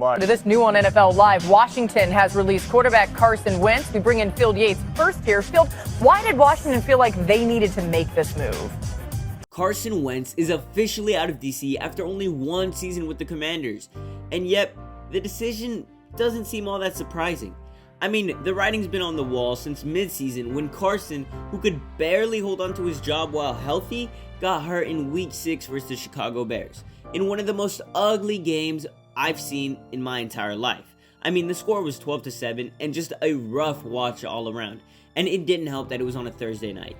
To this new on NFL Live, Washington has released quarterback Carson Wentz. We bring in Field Yates first here. Field, why did Washington feel like they needed to make this move? Carson Wentz is officially out of DC after only one season with the Commanders, and yet the decision doesn't seem all that surprising. I mean, the writing's been on the wall since midseason when Carson, who could barely hold on to his job while healthy, got hurt in Week 6 versus the Chicago Bears in one of the most ugly games I've seen in my entire life. I mean, the score was 12-7 and just a rough watch all around, and it didn't help that it was on a Thursday night.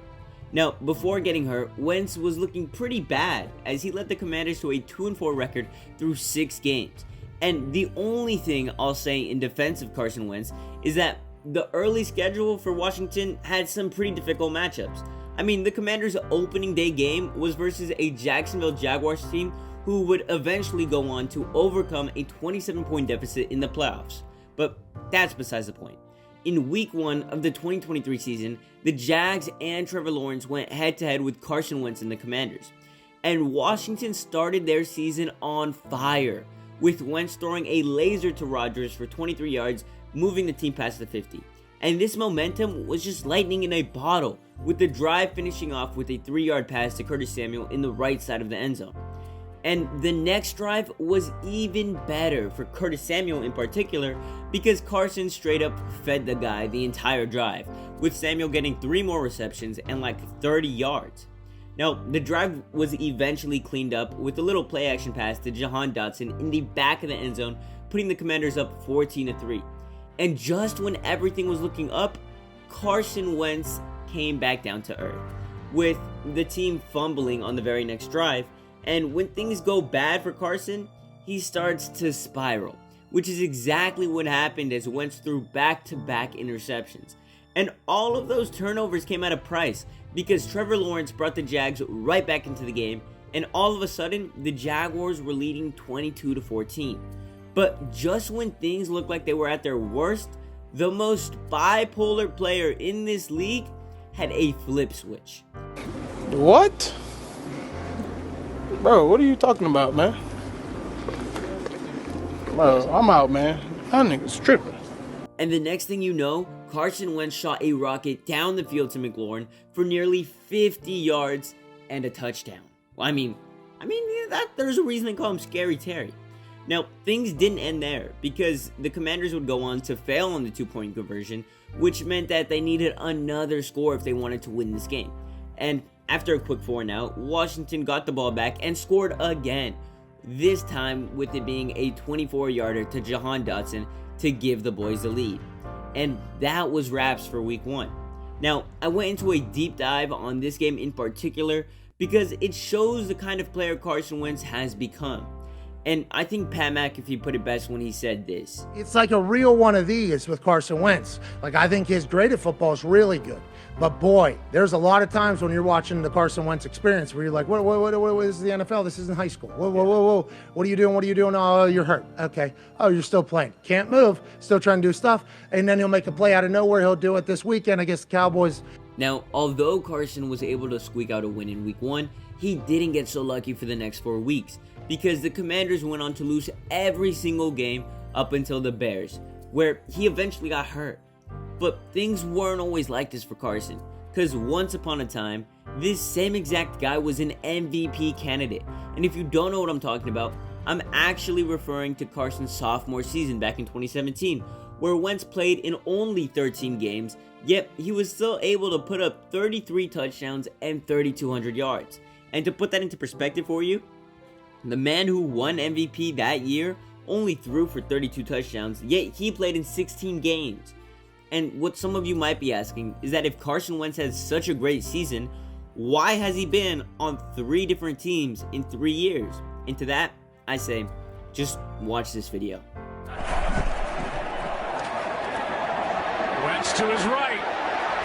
Now, before getting hurt, Wentz was looking pretty bad as he led the Commanders to a 2-4 record through 6 games. And the only thing I'll say in defense of Carson Wentz is that the early schedule for Washington had some pretty difficult matchups. I mean, the Commanders' opening day game was versus a Jacksonville Jaguars team who would eventually go on to overcome a 27-point deficit in the playoffs. But that's besides the point. In Week 1 of the 2023 season, the Jags and Trevor Lawrence went head-to-head with Carson Wentz and the Commanders. And Washington started their season on fire, with Wentz throwing a laser to Rodgers for 23 yards, moving the team past the 50. And this momentum was just lightning in a bottle, with the drive finishing off with a 3-yard pass to Curtis Samuel in the right side of the end zone. And the next drive was even better for Curtis Samuel in particular because Carson straight up fed the guy the entire drive, with Samuel getting 3 more receptions and like 30 yards. Now, the drive was eventually cleaned up with a little play action pass to Jahan Dotson in the back of the end zone, putting the Commanders up 14-3. And just when everything was looking up, Carson Wentz came back down to earth, with the team fumbling on the very next drive. And when things go bad for Carson, he starts to spiral, which is exactly what happened as Wentz threw back-to-back interceptions. And all of those turnovers came at a price because Trevor Lawrence brought the Jags right back into the game, and all of a sudden, the Jaguars were leading 22-14. But just when things looked like they were at their worst, the most bipolar player in this league had a flip switch. What? Bro, what are you talking about, man? Bro, I'm out, man. That nigga's tripping. And the next thing you know, Carson Wentz shot a rocket down the field to McLaurin for nearly 50 yards and a touchdown. Well, I mean, there's a reason they call him Scary Terry. Now, things didn't end there because the Commanders would go on to fail on the 2-point conversion, which meant that they needed another score if they wanted to win this game. And after a quick 4-and-out, Washington got the ball back and scored again, this time with it being a 24-yarder to Jahan Dotson to give the boys the lead. And that was wraps for Week 1. Now, I went into a deep dive on this game in particular because it shows the kind of player Carson Wentz has become. And I think Pat McAfee put it best when he said this. It's like a real one of these with Carson Wentz. Like, I think his grade of football is really good. But boy, there's a lot of times when you're watching the Carson Wentz experience where you're like, what is the NFL? This isn't high school. Whoa. What are you doing? What are you doing? Oh, you're hurt. Okay. Oh, you're still playing. Can't move. Still trying to do stuff. And then he'll make a play out of nowhere. He'll do it this weekend against the Cowboys. Now, although Carson was able to squeak out a win in Week 1, he didn't get so lucky for the next 4 weeks because the Commanders went on to lose every single game up until the Bears, where he eventually got hurt. But things weren't always like this for Carson, because once upon a time, this same exact guy was an MVP candidate. And if you don't know what I'm talking about, I'm actually referring to Carson's sophomore season back in 2017, where Wentz played in only 13 games, yet he was still able to put up 33 touchdowns and 3,200 yards. And to put that into perspective for you, the man who won MVP that year only threw for 32 touchdowns, yet he played in 16 games. And what some of you might be asking is that if Carson Wentz has such a great season, why has he been on 3 different teams in 3 years? And to that, I say, just watch this video. Wentz to his right.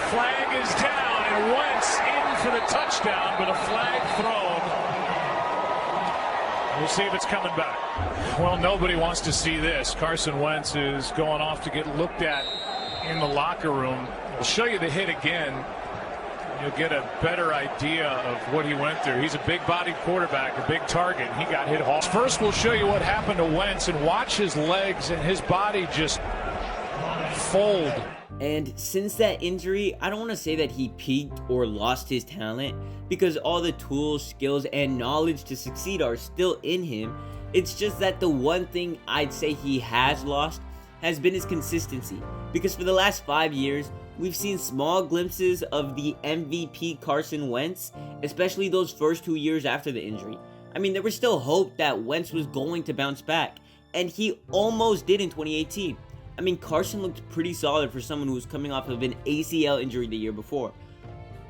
Flag is down, and Wentz in for the touchdown, but a flag thrown. We'll see if it's coming back. Well, nobody wants to see this. Carson Wentz is going off to get looked at in the locker room. We'll show you the hit again. You'll get a better idea of what he went through. He's a big-bodied quarterback, a big target. He got hit hard. First, we'll show you what happened to Wentz, and watch his legs and his body just fold. And since that injury, I don't want to say that he peaked or lost his talent, because all the tools, skills, and knowledge to succeed are still in him. It's just that the one thing I'd say he has lost has been his consistency, because for the last 5 years, we've seen small glimpses of the MVP Carson Wentz, especially those first 2 years after the injury. I mean, there was still hope that Wentz was going to bounce back, and he almost did in 2018. I mean, Carson looked pretty solid for someone who was coming off of an ACL injury the year before,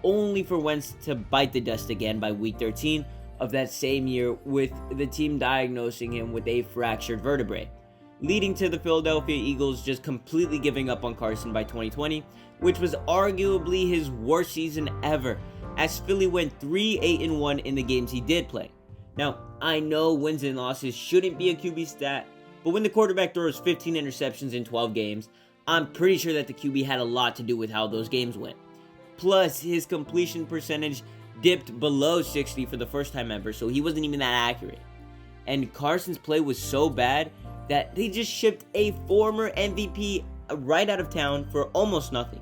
only for Wentz to bite the dust again by week 13 of that same year, with the team diagnosing him with a fractured vertebrae, leading to the Philadelphia Eagles just completely giving up on Carson by 2020, which was arguably his worst season ever, as Philly went 3-8-1 in the games he did play. Now, I know wins and losses shouldn't be a QB stat, but when the quarterback throws 15 interceptions in 12 games, I'm pretty sure that the QB had a lot to do with how those games went. Plus, his completion percentage dipped below 60 for the first time ever, so he wasn't even that accurate. And Carson's play was so bad that they just shipped a former MVP right out of town for almost nothing.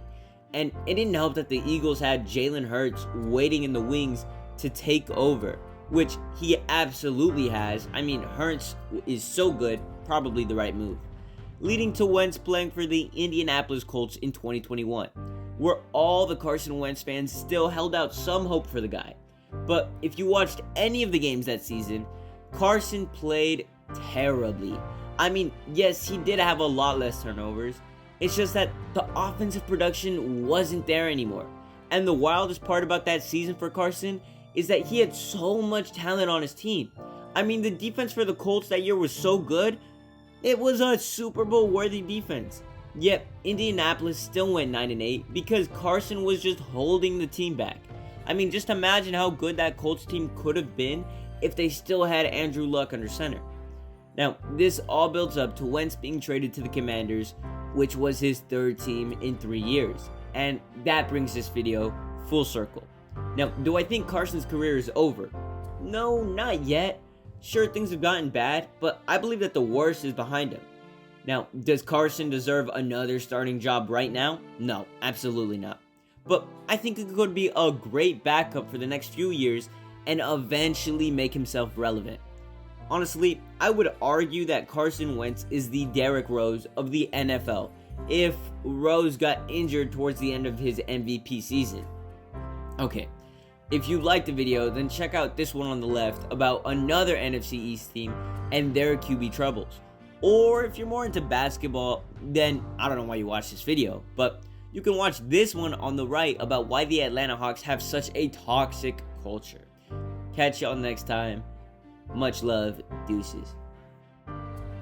And it didn't help that the Eagles had Jalen Hurts waiting in the wings to take over, which he absolutely has. I mean, Hurts is so good, probably the right move. Leading to Wentz playing for the Indianapolis Colts in 2021, where all the Carson Wentz fans still held out some hope for the guy. But if you watched any of the games that season, Carson played terribly. I mean, yes, he did have a lot less turnovers. It's just that the offensive production wasn't there anymore. And the wildest part about that season for Carson is that he had so much talent on his team. I mean, the defense for the Colts that year was so good, it was a Super Bowl worthy defense. Yet, Indianapolis still went 9-8 because Carson was just holding the team back. I mean, just imagine how good that Colts team could have been if they still had Andrew Luck under center. Now, this all builds up to Wentz being traded to the Commanders, which was his third team in 3 years. And that brings this video full circle. Now, do I think Carson's career is over? No, not yet. Sure, things have gotten bad, but I believe that the worst is behind him. Now, does Carson deserve another starting job right now? No, absolutely not. But I think he could be a great backup for the next few years and eventually make himself relevant. Honestly, I would argue that Carson Wentz is the Derrick Rose of the NFL if Rose got injured towards the end of his MVP season. Okay, if you liked the video, then check out this one on the left about another NFC East team and their QB troubles. Or if you're more into basketball, then I don't know why you watched this video, but you can watch this one on the right about why the Atlanta Hawks have such a toxic culture. Catch y'all next time. Much love, deuces.